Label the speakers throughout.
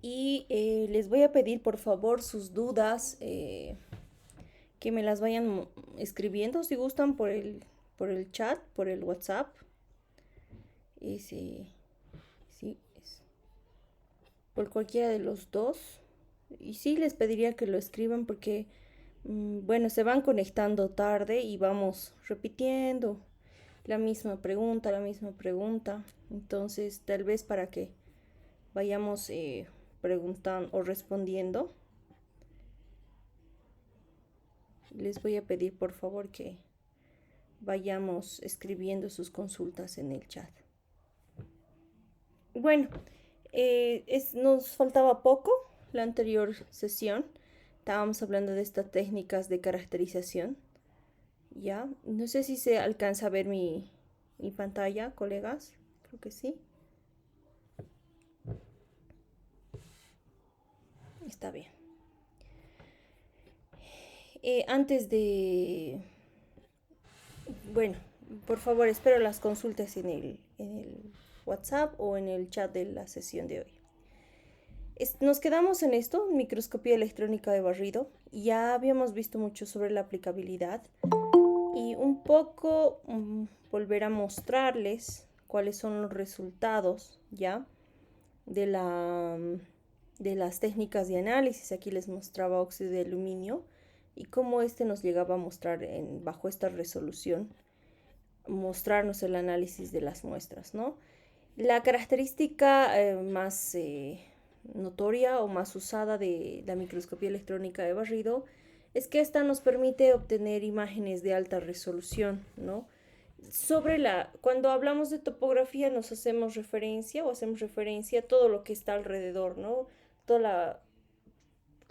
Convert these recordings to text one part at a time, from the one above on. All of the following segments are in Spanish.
Speaker 1: y les voy a pedir por favor sus dudas, que me las vayan escribiendo si gustan por el chat, por el WhatsApp. Sí, sí, por cualquiera de los dos. Y sí les pediría que lo escriban porque, bueno, se van conectando tarde y vamos repitiendo la misma pregunta. Entonces, tal vez para que vayamos preguntando o respondiendo, les voy a pedir por favor que vayamos escribiendo sus consultas en el chat. Bueno, nos faltaba poco la anterior sesión. Estábamos hablando de estas técnicas de caracterización. Ya, no sé si se alcanza a ver mi pantalla, colegas. Creo que sí. Está bien. Antes de... Bueno, por favor, espero las consultas en el WhatsApp o en el chat de la sesión de hoy. Nos quedamos en esto, microscopía electrónica de barrido. Ya habíamos visto mucho sobre la aplicabilidad y un poco volver a mostrarles cuáles son los resultados ya de de las técnicas de análisis. Aquí les mostraba óxido de aluminio y cómo este nos llegaba a mostrar bajo esta resolución, mostrarnos el análisis de las muestras, ¿no? La característica más notoria o más usada de la microscopía electrónica de barrido es que esta nos permite obtener imágenes de alta resolución, ¿no? Cuando hablamos de topografía nos hacemos referencia o hacemos referencia a todo lo que está alrededor, ¿no? Toda la,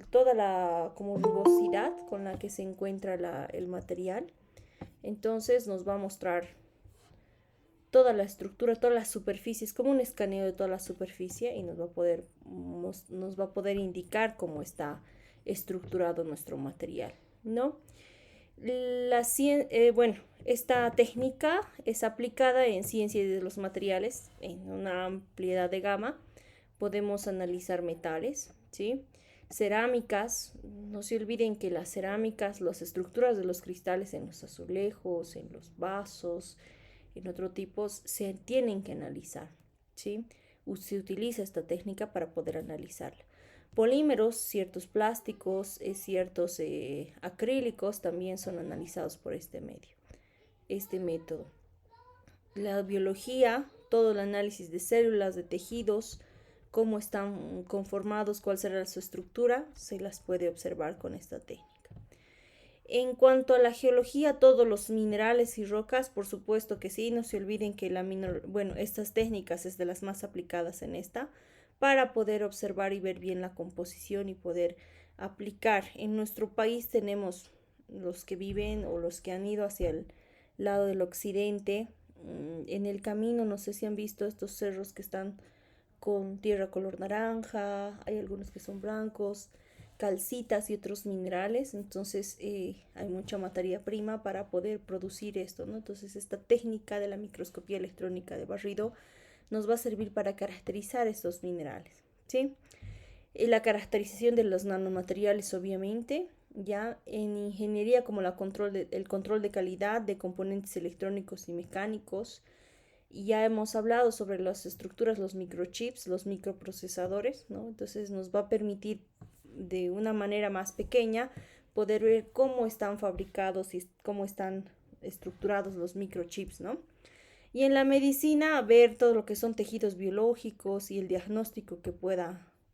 Speaker 1: toda la como rugosidad con la que se encuentra el material. Entonces nos va a mostrar toda la estructura, todas las superficies, como un escaneo de toda la superficie y nos va a poder indicar cómo está estructurado nuestro material, ¿no? Bueno, esta técnica es aplicada en ciencia de los materiales en una ampliedad de gama. Podemos analizar metales, ¿sí? Cerámicas, no se olviden que las cerámicas, las estructuras de los cristales en los azulejos, en los vasos, en otro tipo, se tienen que analizar, ¿sí? Se utiliza esta técnica para poder analizarla. Polímeros, ciertos plásticos, ciertos acrílicos también son analizados por este método. La biología, todo el análisis de células, de tejidos, cómo están conformados, cuál será su estructura, se las puede observar con esta técnica. En cuanto a la geología, todos los minerales y rocas, por supuesto que sí, no se olviden que estas técnicas es de las más aplicadas en esta, para poder observar y ver bien la composición y poder aplicar. En nuestro país tenemos los que viven o los que han ido hacia el lado del occidente. En el camino, no sé si han visto estos cerros que están con tierra color naranja, hay algunos que son blancos, calcitas y otros minerales. Entonces hay mucha materia prima para poder producir esto, ¿no? Entonces esta técnica de la microscopía electrónica de barrido nos va a servir para caracterizar estos minerales, ¿sí? La caracterización de los nanomateriales, obviamente, ya en ingeniería como el control de calidad de componentes electrónicos y mecánicos. Y ya hemos hablado sobre las estructuras, los microchips, los microprocesadores, ¿no? Entonces nos va a permitir de una manera más pequeña poder ver cómo están fabricados y cómo están estructurados los microchips, ¿no? Y en la medicina, ver todo lo que son tejidos biológicos y el diagnóstico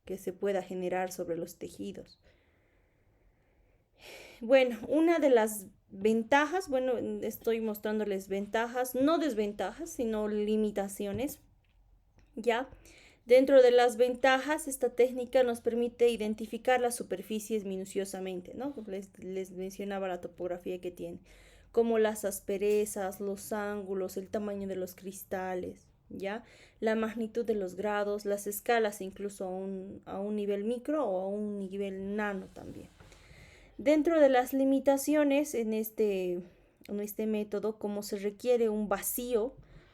Speaker 1: que se pueda generar sobre los tejidos. Bueno, una de las ventajas, bueno, estoy mostrándoles ventajas, no desventajas, sino limitaciones, ¿ya? Dentro de las ventajas, esta técnica nos permite identificar las superficies minuciosamente, ¿no? Les mencionaba la topografía que tiene, como las asperezas, los ángulos, el tamaño de los cristales, ¿ya? La magnitud de los grados, las escalas incluso a un nivel micro o a un nivel nano también. Dentro de las limitaciones en este método, como se requiere un vacío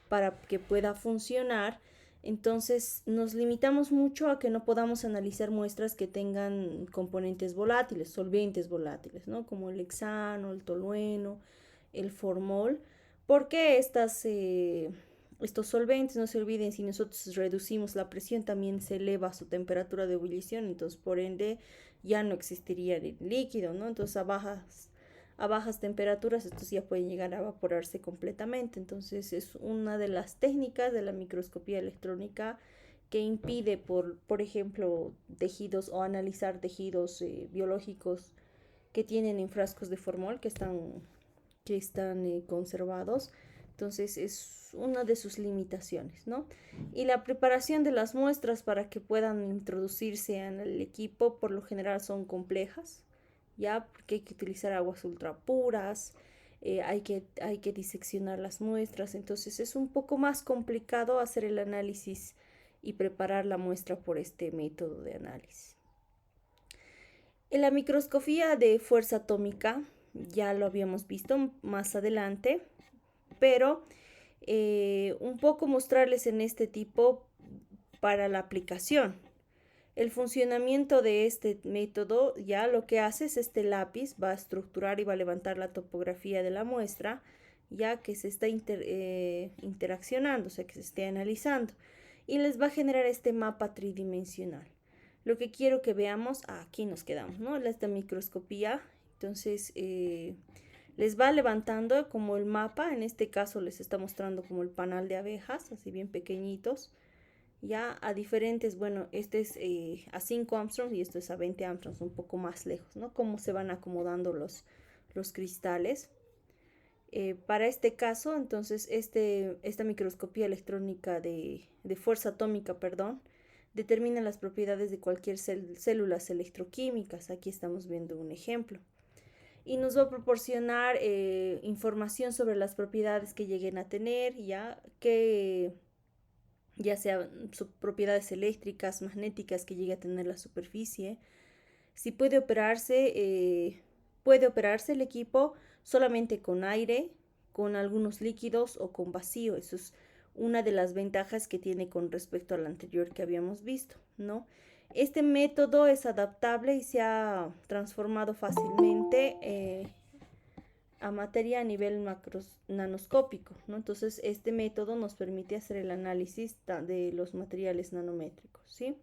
Speaker 1: para que pueda funcionar, Entonces nos limitamos mucho a que no podamos analizar muestras que tengan componentes volátiles, solventes volátiles, ¿no? Como el hexano, el tolueno, el formol, porque estos solventes, no se olviden, si nosotros reducimos la presión, también se eleva su temperatura de ebullición, entonces por ende ya no existiría el líquido, ¿no? Entonces a bajas temperaturas estos ya pueden llegar a evaporarse completamente. Entonces es una de las técnicas de la microscopía electrónica que impide, por ejemplo, tejidos o analizar tejidos biológicos que tienen en frascos de formol que están conservados. Entonces es una de sus limitaciones, ¿no? Y la preparación de las muestras para que puedan introducirse en el equipo por lo general son complejas, ¿ya? Porque hay que utilizar aguas ultra puras, hay que diseccionar las muestras, entonces es un poco más complicado hacer el análisis y preparar la muestra por este método de análisis. En la microscopía de fuerza atómica ya lo habíamos visto más adelante, pero un poco mostrarles en este tipo para la aplicación. El funcionamiento de este método ya lo que hace es este lápiz va a estructurar y va a levantar la topografía de la muestra ya que se está interaccionando, o sea que se esté analizando y les va a generar este mapa tridimensional. Lo que quiero que veamos, aquí nos quedamos, ¿no? Esta microscopía, entonces les va levantando como el mapa, en este caso les está mostrando como el panal de abejas, así bien pequeñitos, ya a diferentes, bueno, este es a 5 Armstrong y esto es a 20 Armstrongs, un poco más lejos, ¿no? Cómo se van acomodando los cristales. Para este caso, entonces, esta microscopía electrónica de fuerza atómica, perdón, determina las propiedades de cualquier células electroquímicas. Aquí estamos viendo un ejemplo. Y nos va a proporcionar información sobre las propiedades que lleguen a tener, ya sea propiedades eléctricas, magnéticas que llegue a tener la superficie. Si puede operarse el equipo solamente con aire, con algunos líquidos o con vacío. Eso es una de las ventajas que tiene con respecto al anterior que habíamos visto, ¿no? Este método es adaptable y se ha transformado fácilmente a materia a nivel nanoscópico, ¿no? Entonces, este método nos permite hacer el análisis de los materiales nanométricos, ¿sí?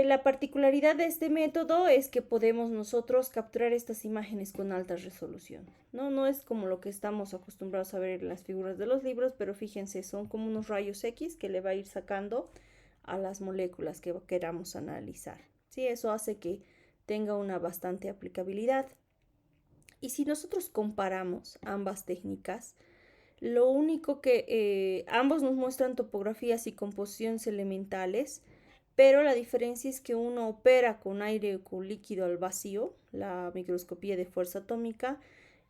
Speaker 1: La particularidad de este método es que podemos nosotros capturar estas imágenes con alta resolución, ¿no? No es como lo que estamos acostumbrados a ver en las figuras de los libros, pero fíjense, son como unos rayos X que le va a ir sacando a las moléculas que queramos analizar, ¿sí? Eso hace que tenga una bastante aplicabilidad. Y si nosotros comparamos ambas técnicas, lo único que ambos nos muestran topografías y composiciones elementales, pero la diferencia es que uno opera con aire o con líquido al vacío, la microscopía de fuerza atómica,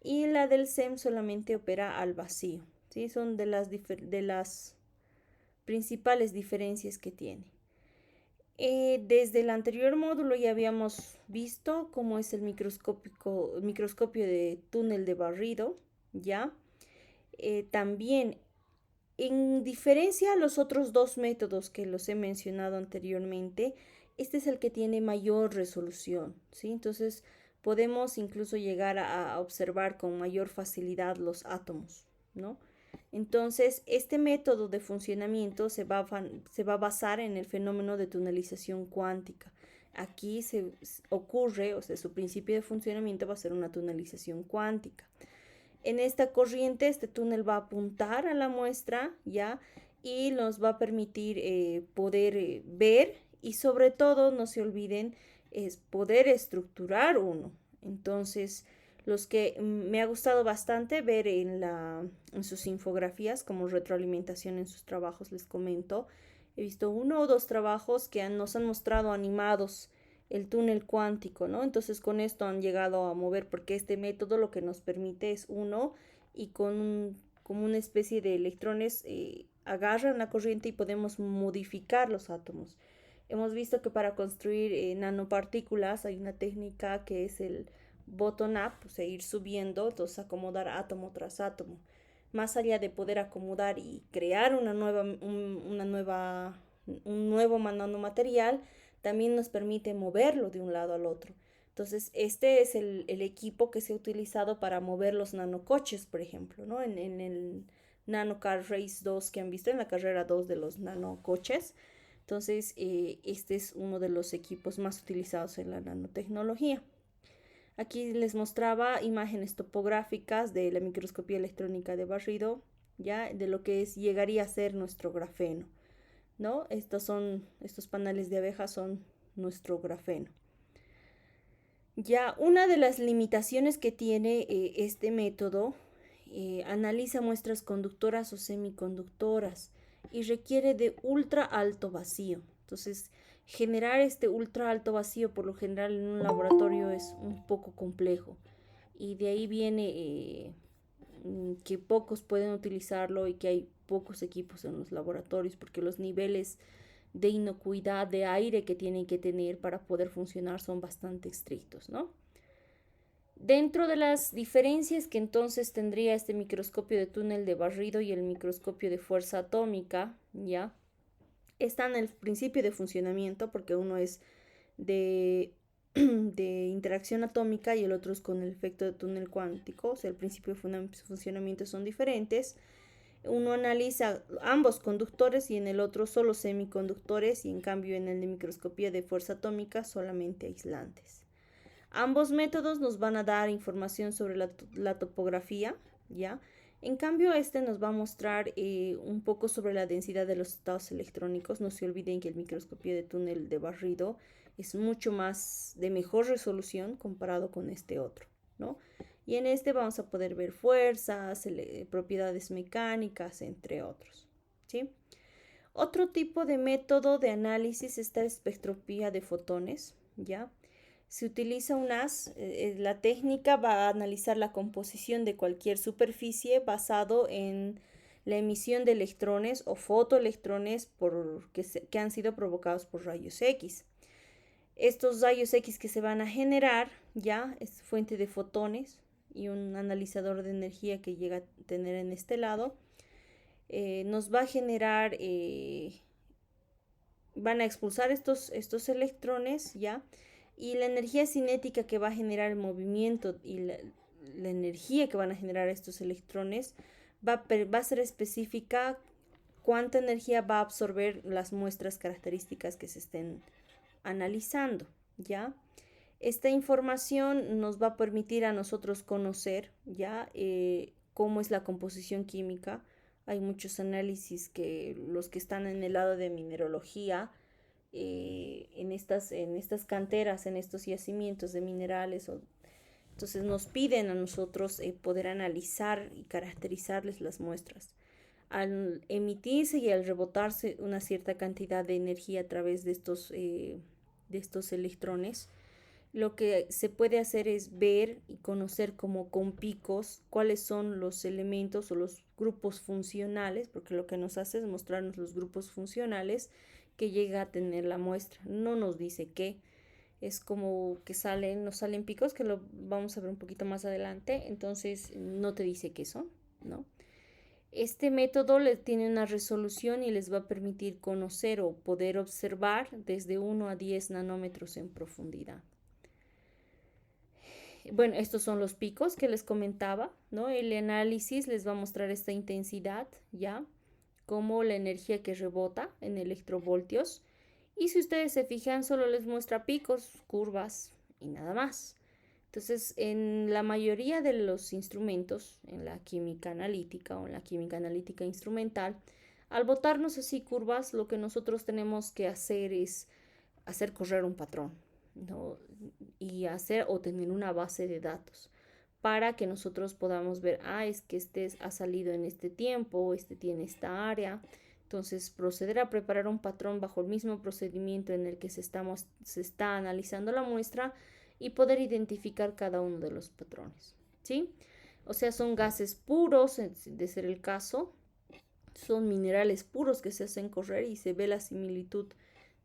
Speaker 1: y la del SEM solamente opera al vacío, ¿sí? Son de las principales diferencias que tiene. Desde el anterior módulo ya habíamos visto cómo es el microscopio de túnel de barrido, ¿ya? También, en diferencia a los otros dos métodos que los he mencionado anteriormente, este es el que tiene mayor resolución, ¿sí? Entonces podemos incluso llegar a observar con mayor facilidad los átomos, ¿no? Entonces, este método de funcionamiento se va a basar en el fenómeno de tunelización cuántica. Aquí ocurre, o sea, su principio de funcionamiento va a ser una tunelización cuántica. En esta corriente, este túnel va a apuntar a la muestra, ¿ya? Y nos va a permitir poder ver y sobre todo, no se olviden, es poder estructurar uno. Entonces, los que me ha gustado bastante ver en sus infografías como retroalimentación en sus trabajos, les comento, he visto uno o dos trabajos que nos han mostrado animados el túnel cuántico, ¿no? Entonces con esto han llegado a mover, porque este método lo que nos permite es uno y como una especie de electrones agarran la corriente y podemos modificar los átomos. Hemos visto que para construir nanopartículas hay una técnica que es el bottom up, o sea, ir subiendo, entonces acomodar átomo tras átomo. más allá de poder acomodar y crear un nuevo nanomaterial, también nos permite moverlo de un lado al otro. Entonces, este es el equipo que se ha utilizado para mover los nanocoches, por ejemplo, ¿no? En el Nano Car Race 2 que han visto, en la carrera 2 de los nanocoches. Entonces, este es uno de los equipos más utilizados en la nanotecnología. Aquí les mostraba imágenes topográficas de la microscopía electrónica de barrido, ya de lo que llegaría a ser nuestro grafeno, ¿no? Estos paneles de abeja son nuestro grafeno. Ya una de las limitaciones que tiene este método analiza muestras conductoras o semiconductoras y requiere de ultra alto vacío. Entonces, generar este ultra alto vacío por lo general en un laboratorio es un poco complejo y de ahí viene que pocos pueden utilizarlo y que hay pocos equipos en los laboratorios porque los niveles de inocuidad de aire que tienen que tener para poder funcionar son bastante estrictos, ¿no? Dentro de las diferencias que entonces tendría este microscopio de túnel de barrido y el microscopio de fuerza atómica, ¿ya? Están el principio de funcionamiento, porque uno es de, de interacción atómica y el otro es con el efecto de túnel cuántico, o sea, el principio de funcionamiento son diferentes. Uno analiza ambos conductores y en el otro solo semiconductores y en cambio en el de microscopía de fuerza atómica solamente aislantes. Ambos métodos nos van a dar información sobre la topografía, ¿ya? En cambio, este nos va a mostrar un poco sobre la densidad de los estados electrónicos. No se olviden que el microscopio de túnel de barrido es mucho más de mejor resolución comparado con este otro, ¿no? Y en este vamos a poder ver fuerzas, propiedades mecánicas, entre otros, ¿sí? Otro tipo de método de análisis es la espectroscopía de fotones, ¿ya? Se utiliza un haz, la técnica va a analizar la composición de cualquier superficie basado en la emisión de electrones o fotoelectrones que han sido provocados por rayos X. Estos rayos X que se van a generar ya es fuente de fotones y un analizador de energía que llega a tener en este lado. Nos va a generar, van a expulsar estos electrones ya. Y la energía cinética que va a generar el movimiento y la energía que van a generar estos electrones va a ser específica cuánta energía va a absorber las muestras características que se estén analizando, ¿ya? Esta información nos va a permitir a nosotros conocer, ¿ya? Cómo es la composición química. Hay muchos análisis que los que están en el lado de mineralogía, en estas canteras, en estos yacimientos de minerales. Entonces nos piden a nosotros poder analizar y caracterizarles las muestras. Al emitirse y al rebotarse una cierta cantidad de energía a través de estos electrones, lo que se puede hacer es ver y conocer como con picos cuáles son los elementos o los grupos funcionales, porque lo que nos hace es mostrarnos los grupos funcionales que llega a tener la muestra. No nos dice qué, es como que nos salen picos, que lo vamos a ver un poquito más adelante, entonces no te dice qué son, ¿no? Este método tiene una resolución y les va a permitir conocer o poder observar desde 1 a 10 nanómetros en profundidad. Bueno, estos son los picos que les comentaba, ¿no? El análisis les va a mostrar esta intensidad, ¿ya? Como la energía que rebota en electrovoltios. Y si ustedes se fijan, solo les muestra picos, curvas y nada más. Entonces, en la mayoría de los instrumentos, en la química analítica o en la química analítica instrumental, al botarnos así curvas, lo que nosotros tenemos que hacer es hacer correr un patrón, ¿no? Y hacer o tener una base de datos para que nosotros podamos ver, es que este ha salido en este tiempo, este tiene esta área. Entonces, proceder a preparar un patrón bajo el mismo procedimiento en el que se está analizando la muestra y poder identificar cada uno de los patrones, ¿sí? O sea, son gases puros, de ser el caso, son minerales puros que se hacen correr y se ve la similitud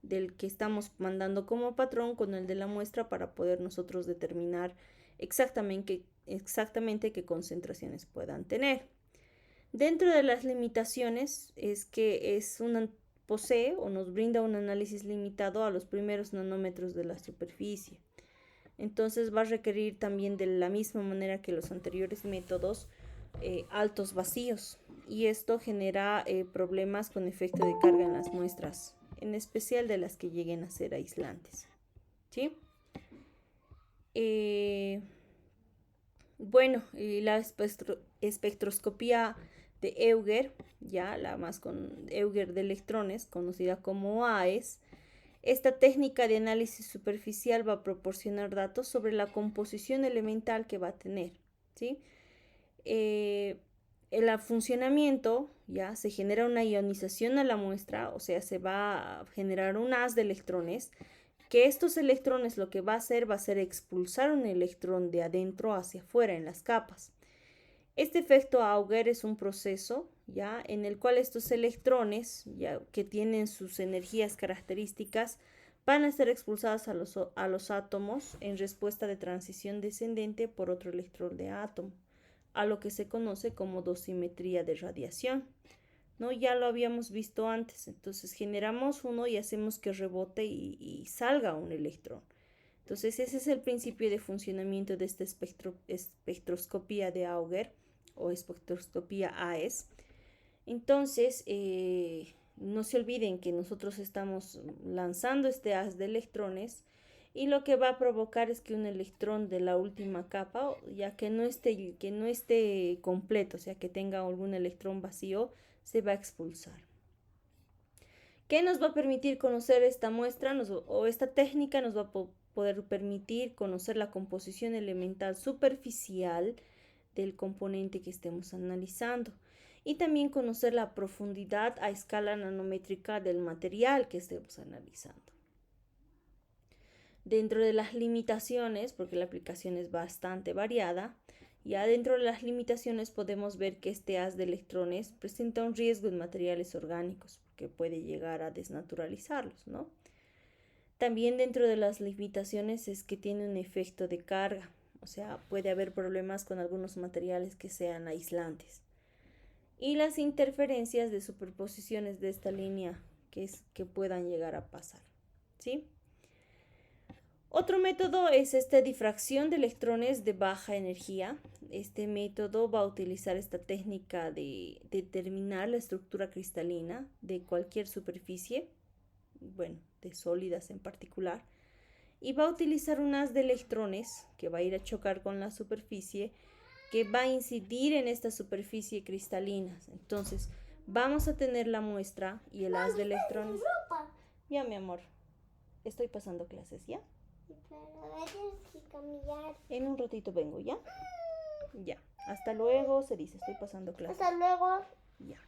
Speaker 1: del que estamos mandando como patrón con el de la muestra para poder nosotros determinar exactamente qué concentraciones puedan tener. Dentro de las limitaciones es que posee o nos brinda un análisis limitado a los primeros nanómetros de la superficie. Entonces va a requerir también, de la misma manera que los anteriores métodos, altos vacíos, y esto genera problemas con efecto de carga en las muestras, en especial de las que lleguen a ser aislantes, ¿sí? Bueno, y la espectroscopía de Auger, ya la más con Auger de electrones, conocida como AES, esta técnica de análisis superficial va a proporcionar datos sobre la composición elemental que va a tener, ¿sí? El funcionamiento, ya se genera una ionización a la muestra, o sea, se va a generar un haz de electrones, que estos electrones lo que va a hacer expulsar un electrón de adentro hacia afuera en las capas. Este efecto Auger es un proceso, ya, en el cual estos electrones, ya que tienen sus energías características, van a ser expulsados a los átomos en respuesta de transición descendente por otro electrón de átomo, a lo que se conoce como dosimetría de radiación, ¿no? Ya lo habíamos visto antes, entonces generamos uno y hacemos que rebote y salga un electrón. Entonces ese es el principio de funcionamiento de esta espectroscopía de Auger o espectroscopía AES. Entonces, no se olviden que nosotros estamos lanzando este haz de electrones, y lo que va a provocar es que un electrón de la última capa, ya que no esté completo, o sea, que tenga algún electrón vacío, se va a expulsar. ¿Qué nos va a permitir conocer esta muestra o esta técnica? Nos va a poder permitir conocer la composición elemental superficial del componente que estemos analizando, y también conocer la profundidad a escala nanométrica del material que estemos analizando. Dentro de las limitaciones, porque la aplicación es bastante variada, ya dentro de las limitaciones podemos ver que este haz de electrones presenta un riesgo en materiales orgánicos, que puede llegar a desnaturalizarlos, ¿no? También dentro de las limitaciones es que tiene un efecto de carga, o sea, puede haber problemas con algunos materiales que sean aislantes. Y las interferencias de superposiciones de esta línea que puedan llegar a pasar, ¿sí? Otro método es esta difracción de electrones de baja energía. Este método va a utilizar esta técnica de determinar la estructura cristalina de cualquier superficie, bueno, de sólidas en particular, y va a utilizar un haz de electrones que va a ir a chocar con la superficie, que va a incidir en esta superficie cristalina. Entonces, vamos a tener la muestra y el haz de electrones. Ya, mi amor, estoy pasando clases, ¿ya?
Speaker 2: Pero tienes que cambiar.
Speaker 1: En un ratito vengo, ¿ya? Ya. Hasta luego, se dice, estoy pasando clases.
Speaker 2: Hasta luego.
Speaker 1: Ya.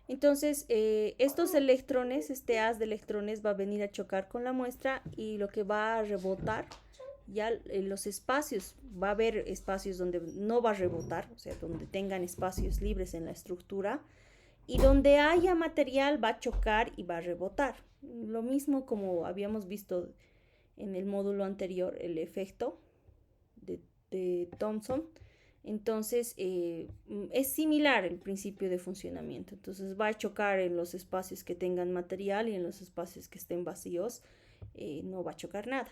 Speaker 1: Entonces, estos electrones, este haz de electrones va a venir a chocar con la muestra, y lo que va a rebotar, ya en los espacios, va a haber espacios donde no va a rebotar, o sea, donde tengan espacios libres en la estructura, y donde haya material va a chocar y va a rebotar. Lo mismo como habíamos visto en el módulo anterior, el efecto de Thomson. Entonces, es similar el principio de funcionamiento. Entonces, va a chocar en los espacios que tengan material, y en los espacios que estén vacíos no va a chocar nada.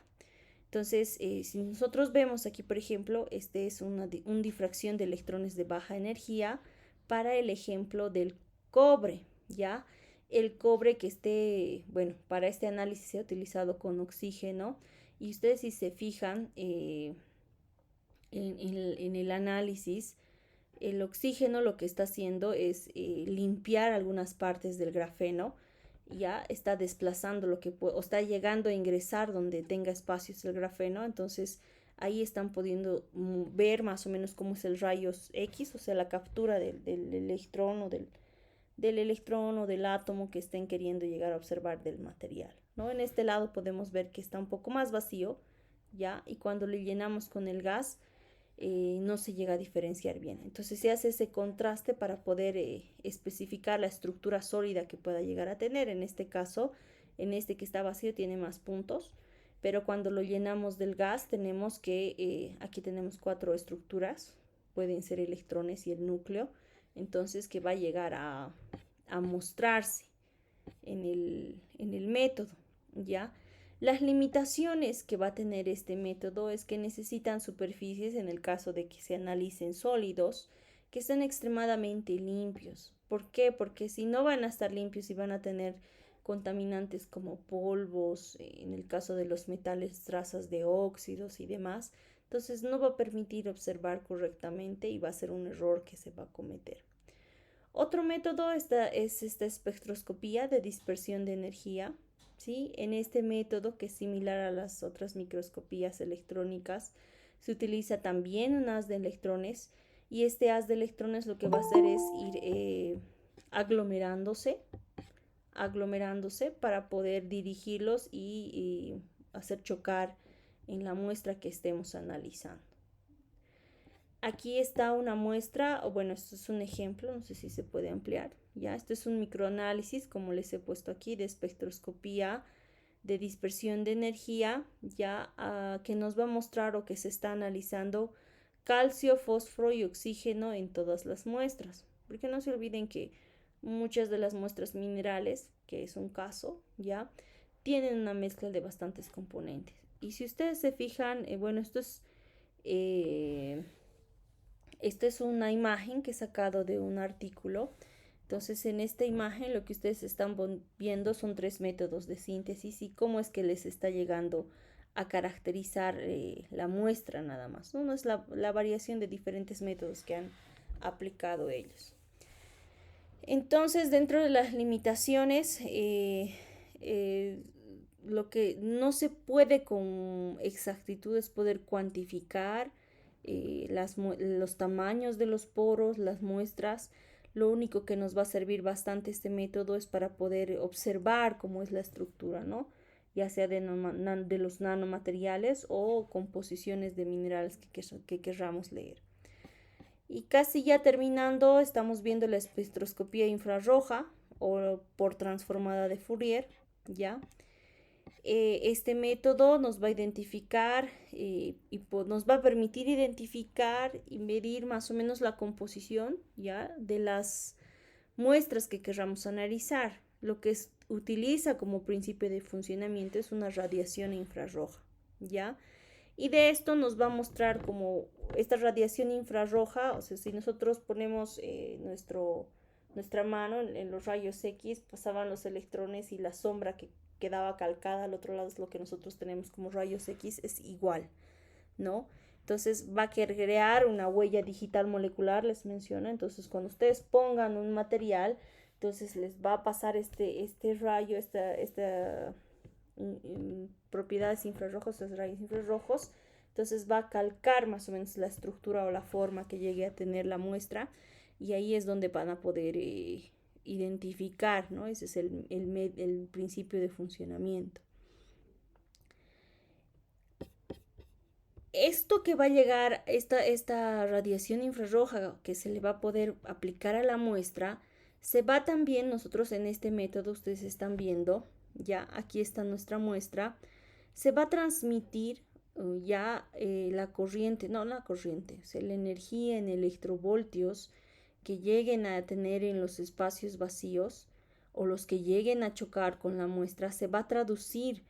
Speaker 1: Entonces, si nosotros vemos aquí, por ejemplo, este es una difracción de electrones de baja energía para el ejemplo del cobre, ¿ya? El cobre que bueno, para este análisis se ha utilizado con oxígeno, y ustedes, si se fijan, en el análisis, el oxígeno lo que está haciendo es limpiar algunas partes del grafeno, ya está desplazando o está llegando a ingresar donde tenga espacios el grafeno. Entonces ahí están pudiendo ver más o menos cómo es el rayos X, o sea, la captura del electrón del electrón o del átomo que estén queriendo llegar a observar del material, ¿no? En este lado podemos ver que está un poco más vacío, ya, y cuando le llenamos con el gas, no se llega a diferenciar bien. Entonces se hace ese contraste para poder especificar la estructura sólida que pueda llegar a tener. En este caso, en este que está vacío, tiene más puntos, pero cuando lo llenamos del gas, aquí tenemos 4 estructuras, pueden ser electrones y el núcleo. entonces que va a llegar a mostrarse en el método, ¿ya? Las limitaciones que va a tener este método es que necesitan superficies, en el caso de que se analicen sólidos, que estén extremadamente limpios. ¿Por qué? Porque si no van a estar limpios y van a tener contaminantes como polvos, en el caso de los metales, trazas de óxidos y demás, entonces no va a permitir observar correctamente y va a ser un error que se va a cometer. Otro método es esta espectroscopía de dispersión de energía, ¿sí? En este método, que es similar a las otras microscopías electrónicas, se utiliza también un haz de electrones, y este haz de electrones lo que va a hacer es ir aglomerándose para poder dirigirlos y hacer chocar en la muestra que estemos analizando. Aquí está una muestra, o bueno, esto es un ejemplo, no sé si se puede ampliar, ¿ya? Esto es un microanálisis, como les he puesto aquí, de espectroscopía de dispersión de energía, ya que nos va a mostrar o que se está analizando calcio, fósforo y oxígeno en todas las muestras. Porque no se olviden que muchas de las muestras minerales, que es un caso, ya, tienen una mezcla de bastantes componentes. Y si ustedes se fijan, bueno, esta es una imagen que he sacado de un artículo. Entonces, en esta imagen lo que ustedes están viendo son 3 métodos de síntesis y cómo es que les está llegando a caracterizar la muestra nada más, ¿no? No es la variación de diferentes métodos que han aplicado ellos. Entonces, dentro de las limitaciones, lo que no se puede con exactitud es poder cuantificar los tamaños de los poros, las muestras. Lo único que nos va a servir bastante este método es para poder observar cómo es la estructura, ¿no? Ya sea de los nanomateriales o composiciones de minerales que querramos leer. Y casi ya terminando, estamos viendo la espectroscopía infrarroja o por transformada de Fourier, ¿ya? Este método nos va a identificar y nos va a permitir identificar y medir más o menos la composición, ¿ya?, de las muestras que querramos analizar. Lo que utiliza como principio de funcionamiento es una radiación infrarroja, ¿ya? Y de esto nos va a mostrar como esta radiación infrarroja, o sea, si nosotros ponemos nuestra mano en los rayos X, pasaban los electrones y la sombra que quedaba calcada al otro lado es lo que nosotros tenemos como rayos X, es igual, ¿no? Entonces va a crear una huella digital molecular, les menciono. Entonces cuando ustedes pongan un material, entonces les va a pasar este rayo, propiedades infrarrojos, estos rayos infrarrojos. Entonces va a calcar más o menos la estructura o la forma que llegue a tener la muestra, y ahí es donde van a poder identificar, ¿no? Ese es el principio de funcionamiento. Esto que va a llegar, esta radiación infrarroja que se le va a poder aplicar a la muestra, se va también, nosotros en este método, ustedes están viendo, ya aquí está nuestra muestra, se va a transmitir la corriente, no la corriente, o sea, la energía en electrovoltios que lleguen a tener en los espacios vacíos o los que lleguen a chocar con la muestra, se va a traducir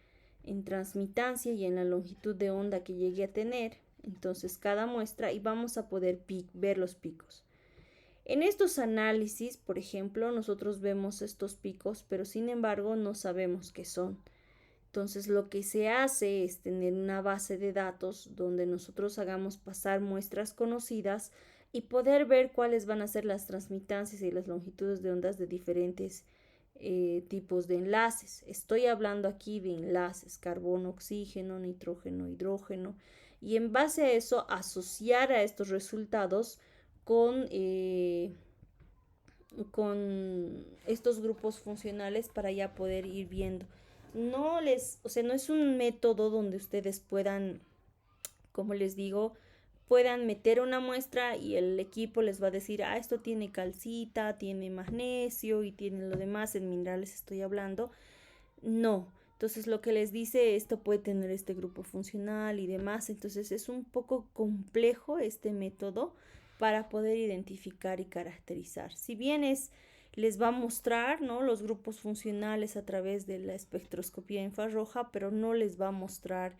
Speaker 1: en transmitancia y en la longitud de onda que llegue a tener, entonces cada muestra, y vamos a poder ver los picos. En estos análisis, por ejemplo, nosotros vemos estos picos, pero sin embargo no sabemos qué son. Entonces lo que se hace es tener una base de datos donde nosotros hagamos pasar muestras conocidas y poder ver cuáles van a ser las transmitancias y las longitudes de ondas de diferentes tipos de enlaces. Estoy hablando aquí de enlaces, carbono, oxígeno, nitrógeno, hidrógeno, y en base a eso asociar a estos resultados con estos grupos funcionales para ya poder ir viendo. No es un método donde ustedes puedan, como les digo, puedan meter una muestra y el equipo les va a decir, esto tiene calcita, tiene magnesio y tiene lo demás, en minerales estoy hablando. No. Entonces lo que les dice, esto puede tener este grupo funcional y demás. Entonces es un poco complejo este método, para poder identificar y caracterizar. Si bien les va a mostrar, ¿no?, los grupos funcionales a través de la espectroscopía infrarroja, pero no les va a mostrar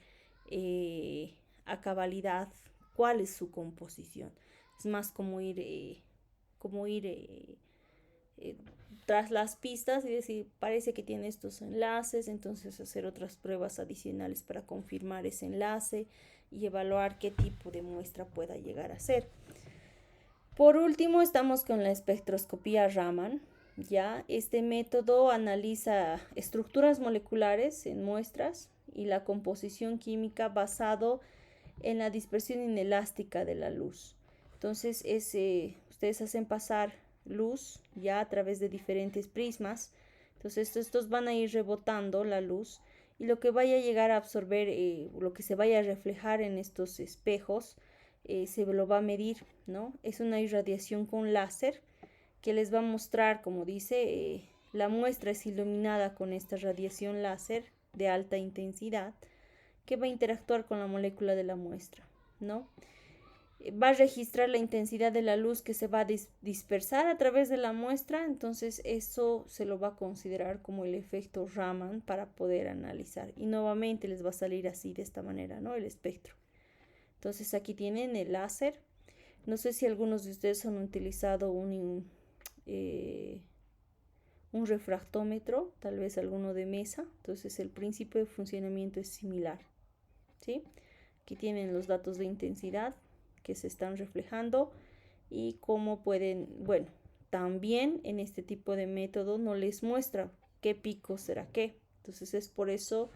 Speaker 1: a cabalidad cuál es su composición. Es más como ir tras las pistas y decir, parece que tiene estos enlaces, entonces hacer otras pruebas adicionales para confirmar ese enlace y evaluar qué tipo de muestra pueda llegar a ser. Por último, estamos con la espectroscopía Raman. Ya, este método analiza estructuras moleculares en muestras y la composición química basado en la dispersión inelástica de la luz. Entonces, ustedes hacen pasar luz ya a través de diferentes prismas. Entonces, estos van a ir rebotando la luz y lo que vaya a llegar a absorber, lo que se vaya a reflejar en estos espejos, se lo va a medir, ¿no? Es una irradiación con láser que les va a mostrar, como dice, la muestra es iluminada con esta radiación láser de alta intensidad que va a interactuar con la molécula de la muestra, ¿no? Va a registrar la intensidad de la luz que se va a dispersar a través de la muestra, entonces eso se lo va a considerar como el efecto Raman para poder analizar. Y nuevamente les va a salir así, de esta manera, ¿no?, el espectro. Entonces aquí tienen el láser. No sé si algunos de ustedes han utilizado un refractómetro, tal vez alguno de mesa. Entonces el principio de funcionamiento es similar, ¿sí? Aquí tienen los datos de intensidad que se están reflejando y cómo pueden, bueno, también en este tipo de método no les muestra qué pico será qué. Entonces es por eso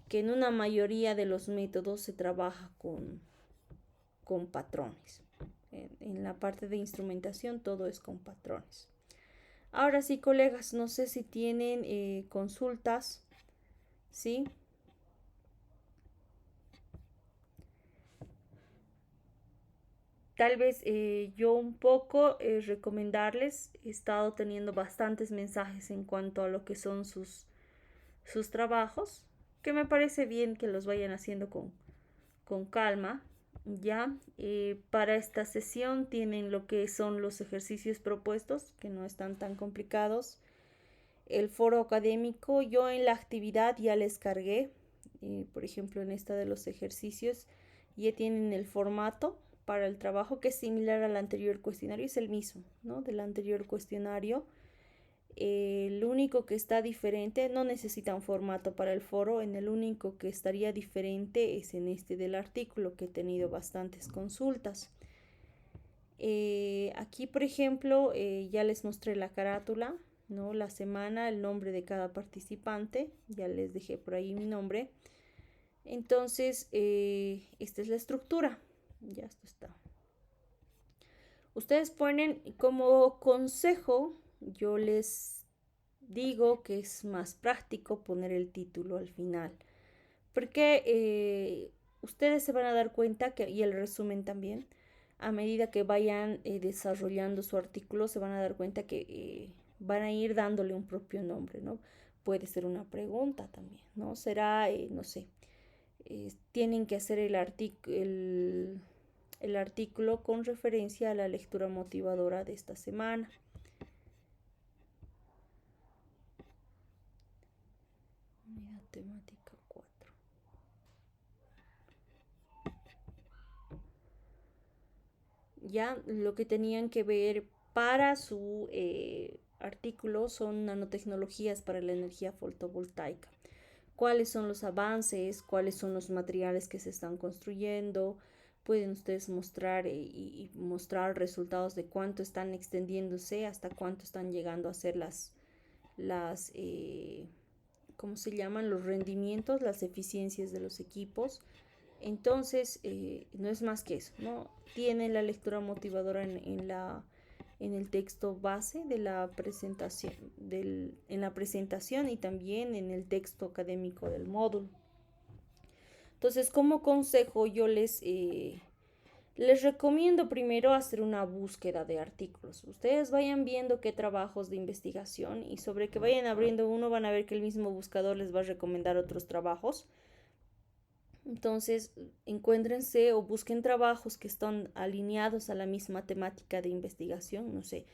Speaker 1: que en una mayoría de los métodos se trabaja con patrones. En la parte de instrumentación todo es con patrones. Ahora sí, colegas, no sé si tienen consultas, ¿sí? Tal vez yo un poco recomendarles, he estado teniendo bastantes mensajes en cuanto a lo que son sus trabajos, que me parece bien que los vayan haciendo con calma. Ya, para esta sesión tienen lo que son los ejercicios propuestos, que no están tan complicados. El foro académico, yo en la actividad ya les cargué, por ejemplo en esta de los ejercicios, ya tienen el formato para el trabajo que es similar al anterior cuestionario, es el mismo, ¿no?, del anterior cuestionario. El único que está diferente, no necesita un formato para el foro, en el único que estaría diferente es en este del artículo, que he tenido bastantes consultas. Aquí, por ejemplo, ya les mostré la carátula, ¿no?, la semana, el nombre de cada participante, ya les dejé por ahí mi nombre. Entonces, esta es la estructura, ya esto está. Ustedes ponen como consejo, yo les digo que es más práctico poner el título al final, porque ustedes se van a dar cuenta que, y el resumen también, a medida que vayan desarrollando su artículo, se van a dar cuenta que van a ir dándole un propio nombre, ¿no? Puede ser una pregunta también, ¿no? Será, no sé, tienen que hacer el artículo con referencia a la lectura motivadora de esta semana. Unidad temática 4. Ya lo que tenían que ver para su artículo son nanotecnologías para la energía fotovoltaica. ¿Cuáles son los avances? ¿Cuáles son los materiales que se están construyendo? Pueden ustedes mostrar y mostrar resultados de cuánto están extendiéndose, hasta cuánto están llegando a ser ¿cómo se llaman? Los rendimientos, las eficiencias de los equipos. Entonces, no es más que eso, ¿no? Tiene la lectura motivadora en el texto base de la presentación, en la presentación, y también en el texto académico del módulo. Entonces, como consejo, yo les recomiendo primero hacer una búsqueda de artículos. Ustedes vayan viendo qué trabajos de investigación, y sobre que vayan abriendo uno van a ver que el mismo buscador les va a recomendar otros trabajos. Entonces, encuéntrense o busquen trabajos que están alineados a la misma temática de investigación, no sé,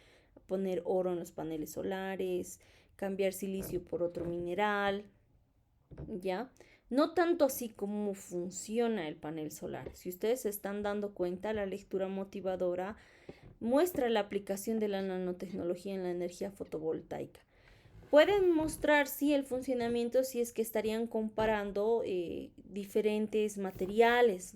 Speaker 1: poner oro en los paneles solares, cambiar silicio por otro mineral, ¿ya? No tanto así cómo funciona el panel solar. Si ustedes se están dando cuenta, la lectura motivadora muestra la aplicación de la nanotecnología en la energía fotovoltaica. Pueden mostrar sí el funcionamiento si es que estarían comparando diferentes materiales,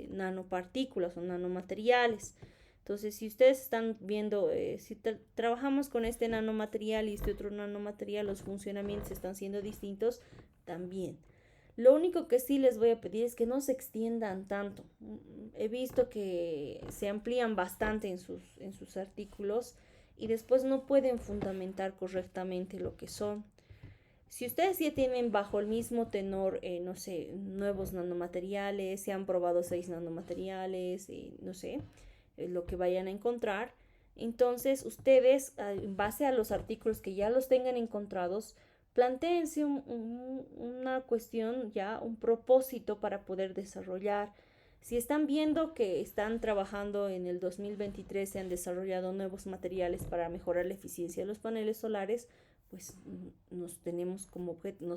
Speaker 1: nanopartículas o nanomateriales. Entonces, si ustedes están viendo, si trabajamos con este nanomaterial y este otro nanomaterial, los funcionamientos están siendo distintos también. Lo único que sí les voy a pedir es que no se extiendan tanto. He visto que se amplían bastante en sus artículos y después no pueden fundamentar correctamente lo que son. Si ustedes ya tienen bajo el mismo tenor, no sé, nuevos nanomateriales, se han probado 6 nanomateriales, no sé, lo que vayan a encontrar, entonces ustedes, en base a los artículos que ya los tengan encontrados, plantéense una cuestión, ya un propósito para poder desarrollar. Si están viendo que están trabajando en el 2023, se han desarrollado nuevos materiales para mejorar la eficiencia de los paneles solares, pues nos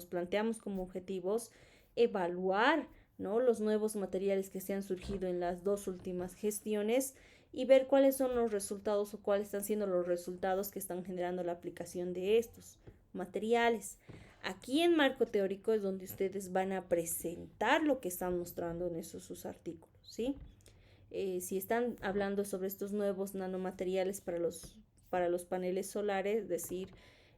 Speaker 1: planteamos como objetivos evaluar, ¿no?, los nuevos materiales que se han surgido en las 2 últimas gestiones y ver cuáles son los resultados o cuáles están siendo los resultados que están generando la aplicación de estos materiales. Aquí en marco teórico es donde ustedes van a presentar lo que están mostrando en esos sus artículos, ¿sí? Si están hablando sobre estos nuevos nanomateriales para los paneles solares, es decir,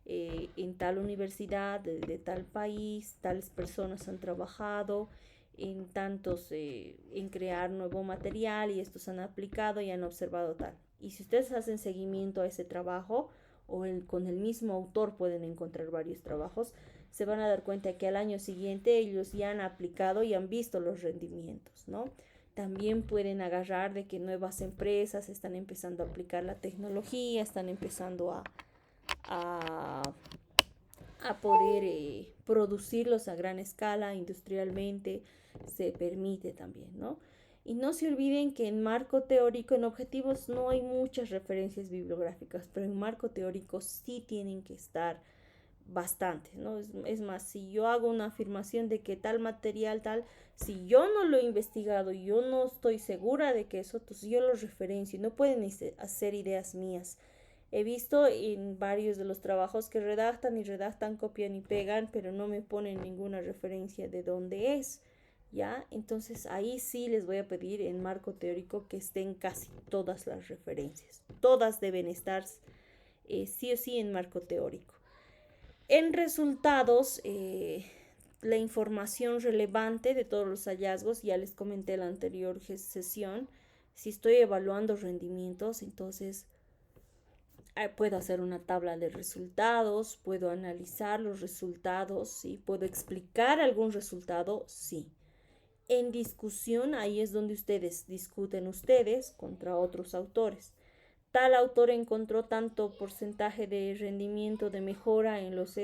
Speaker 1: en tal universidad, de tal país, tales personas han trabajado en tantos, en crear nuevo material y estos han aplicado y han observado tal. Y si ustedes hacen seguimiento a ese trabajo o con el mismo autor pueden encontrar varios trabajos, se van a dar cuenta que al año siguiente ellos ya han aplicado y han visto los rendimientos, ¿no? También pueden agarrar de que nuevas empresas están empezando a aplicar la tecnología, están empezando a, a poder producirlos a gran escala, industrialmente, se permite también, ¿no? Y no se olviden que en marco teórico, en objetivos no hay muchas referencias bibliográficas, pero en marco teórico sí tienen que estar bastante, ¿no? Es más, si yo hago una afirmación de que tal material, tal, si yo no lo he investigado y yo no estoy segura de que eso, entonces yo lo referencio, no pueden hacer ideas mías. He visto en varios de los trabajos que redactan, copian y pegan, pero no me ponen ninguna referencia de dónde es, ¿ya? Entonces ahí sí les voy a pedir en marco teórico que estén casi todas las referencias. Todas deben estar sí o sí en marco teórico. En resultados, la información relevante de todos los hallazgos, ya les comenté en la anterior sesión, si estoy evaluando rendimientos, entonces puedo hacer una tabla de resultados, puedo analizar los resultados, ¿sí? Puedo explicar algún resultado, sí. En discusión, ahí es donde ustedes discuten ustedes contra otros autores. Tal autor encontró tanto porcentaje de rendimiento de mejora en los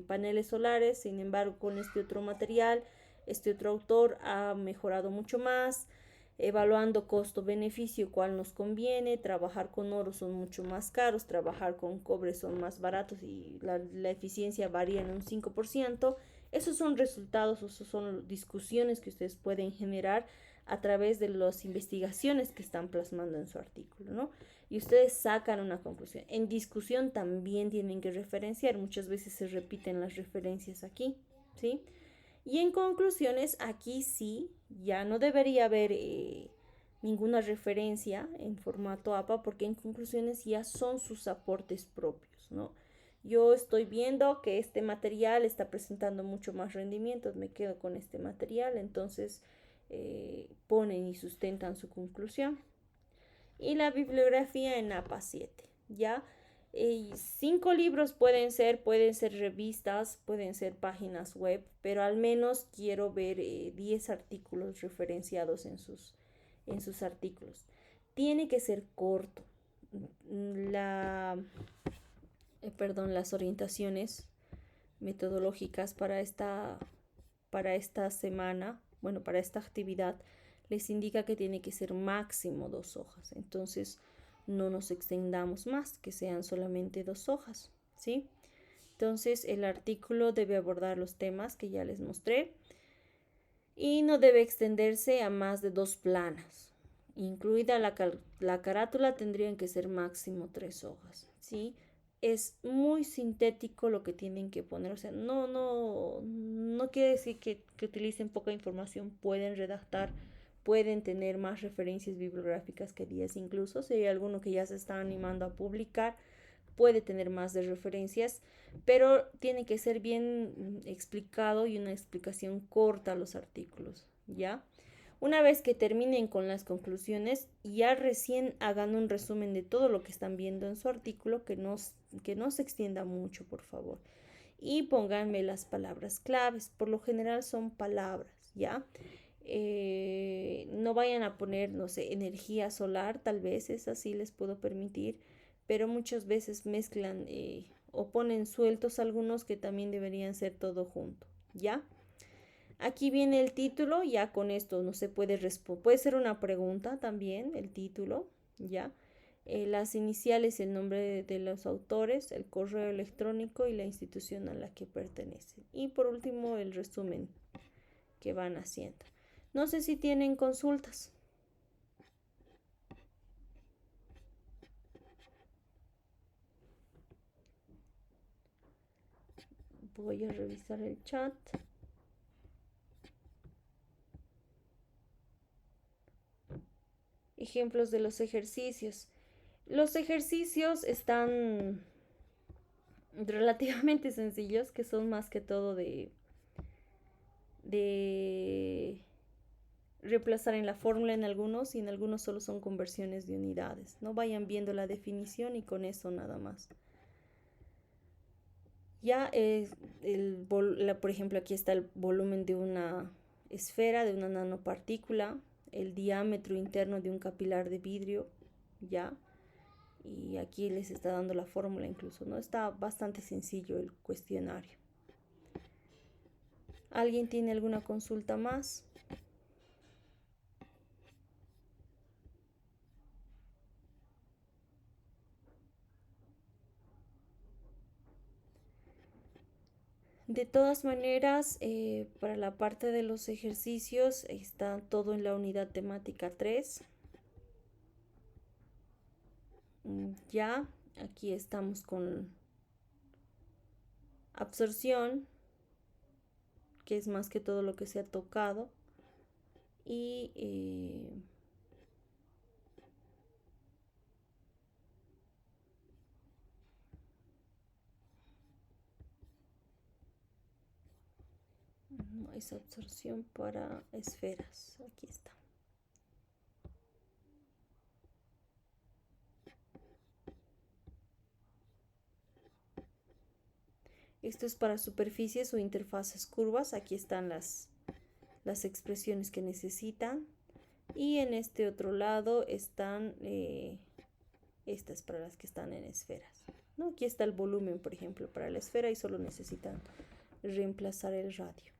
Speaker 1: paneles solares, sin embargo con este otro material, este otro autor ha mejorado mucho más, evaluando costo-beneficio, cuál nos conviene, trabajar con oro son mucho más caros, trabajar con cobre son más baratos y la eficiencia varía en un 5%. Esos son resultados, esos son discusiones que ustedes pueden generar a través de las investigaciones que están plasmando en su artículo, ¿no? Y ustedes sacan una conclusión. En discusión también tienen que referenciar, muchas veces se repiten las referencias aquí, ¿sí? Y en conclusiones, aquí sí, ya no debería haber ninguna referencia en formato APA, porque en conclusiones ya son sus aportes propios, ¿no? Yo estoy viendo que este material está presentando mucho más rendimientos, me quedo con este material, entonces ponen y sustentan su conclusión. Y la bibliografía en APA 7, ¿ya? 5 libros pueden ser revistas, pueden ser páginas web, pero al menos quiero ver 10 artículos referenciados en sus artículos. Tiene que ser corto. La, las orientaciones metodológicas para esta para esta semana, bueno, para esta actividad, les indica que tiene que ser máximo 2 hojas. Entonces, no nos extendamos más, que sean solamente 2 hojas, ¿sí? Entonces, el artículo debe abordar los temas que ya les mostré y no debe extenderse a más de 2 planas. Incluida la carátula, tendrían que ser máximo 3 hojas, ¿sí? Es muy sintético lo que tienen que poner, o sea, no quiere decir que utilicen poca información, pueden redactar, pueden tener más referencias bibliográficas que 10 incluso, si hay alguno que ya se está animando a publicar, puede tener más de referencias, pero tiene que ser bien explicado y una explicación corta a los artículos, ¿ya? Una vez que terminen con las conclusiones, ya recién hagan un resumen de todo lo que están viendo en su artículo, que no se extienda mucho, por favor. Y pónganme las palabras claves, por lo general son palabras, ¿ya? No vayan a poner, no sé, energía solar, tal vez es así, les puedo permitir, pero muchas veces mezclan o ponen sueltos algunos que también deberían ser todo junto, ¿ya? Aquí viene el título, ya con esto no se puede responder, puede ser una pregunta también, el título, ¿ya? Las iniciales, el nombre de los autores, el correo electrónico y la institución a la que pertenecen. Y por último, el resumen que van haciendo. No sé si tienen consultas. Voy a revisar el chat. Ejemplos de los ejercicios. Los ejercicios están relativamente sencillos, que son más que todo de reemplazar en la fórmula en algunos y en algunos solo son conversiones de unidades. No vayan viendo la definición y con eso nada más. Ya por ejemplo, aquí está el volumen de una esfera, de una nanopartícula, el diámetro interno de un capilar de vidrio, ya. Y aquí les está dando la fórmula incluso, ¿no? Está bastante sencillo el cuestionario. ¿Alguien tiene alguna consulta más? De todas maneras, para la parte de los ejercicios está todo en la unidad temática 3. Ya, aquí estamos con absorción, que es más que todo lo que se ha tocado. Y no es absorción para esferas. Aquí está. Esto es para superficies o interfaces curvas. Aquí están las expresiones que necesitan. Y en este otro lado están estas para las que están en esferas, ¿no? Aquí está el volumen, por ejemplo, para la esfera y solo necesitan reemplazar el radio.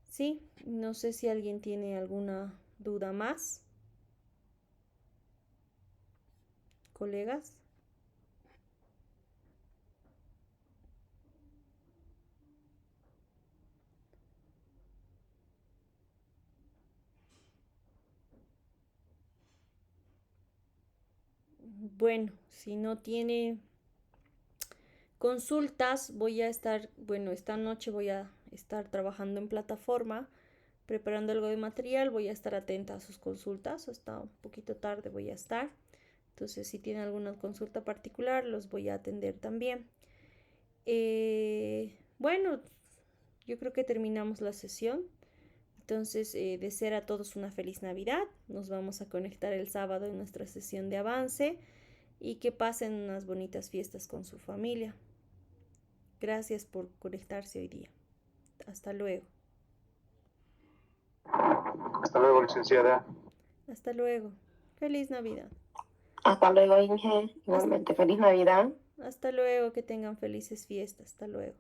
Speaker 1: Sí, no sé si alguien tiene alguna duda más. Colegas. Bueno, si no tiene consultas, voy a estar, bueno, esta noche voy a estar trabajando en plataforma, preparando algo de material, voy a estar atenta a sus consultas, hasta un poquito tarde voy a estar. Entonces, si tienen alguna consulta particular, los voy a atender también. Bueno, yo creo que terminamos la sesión. Entonces, desear a todos una feliz Navidad. Nos vamos a conectar el sábado en nuestra sesión de avance y que pasen unas bonitas fiestas con su familia. Gracias por conectarse hoy día. Hasta luego.
Speaker 3: Hasta luego, licenciada.
Speaker 1: Hasta luego. Feliz Navidad.
Speaker 4: Hasta luego, Inge. Igualmente, feliz Navidad.
Speaker 1: Hasta luego. Que tengan felices fiestas. Hasta luego.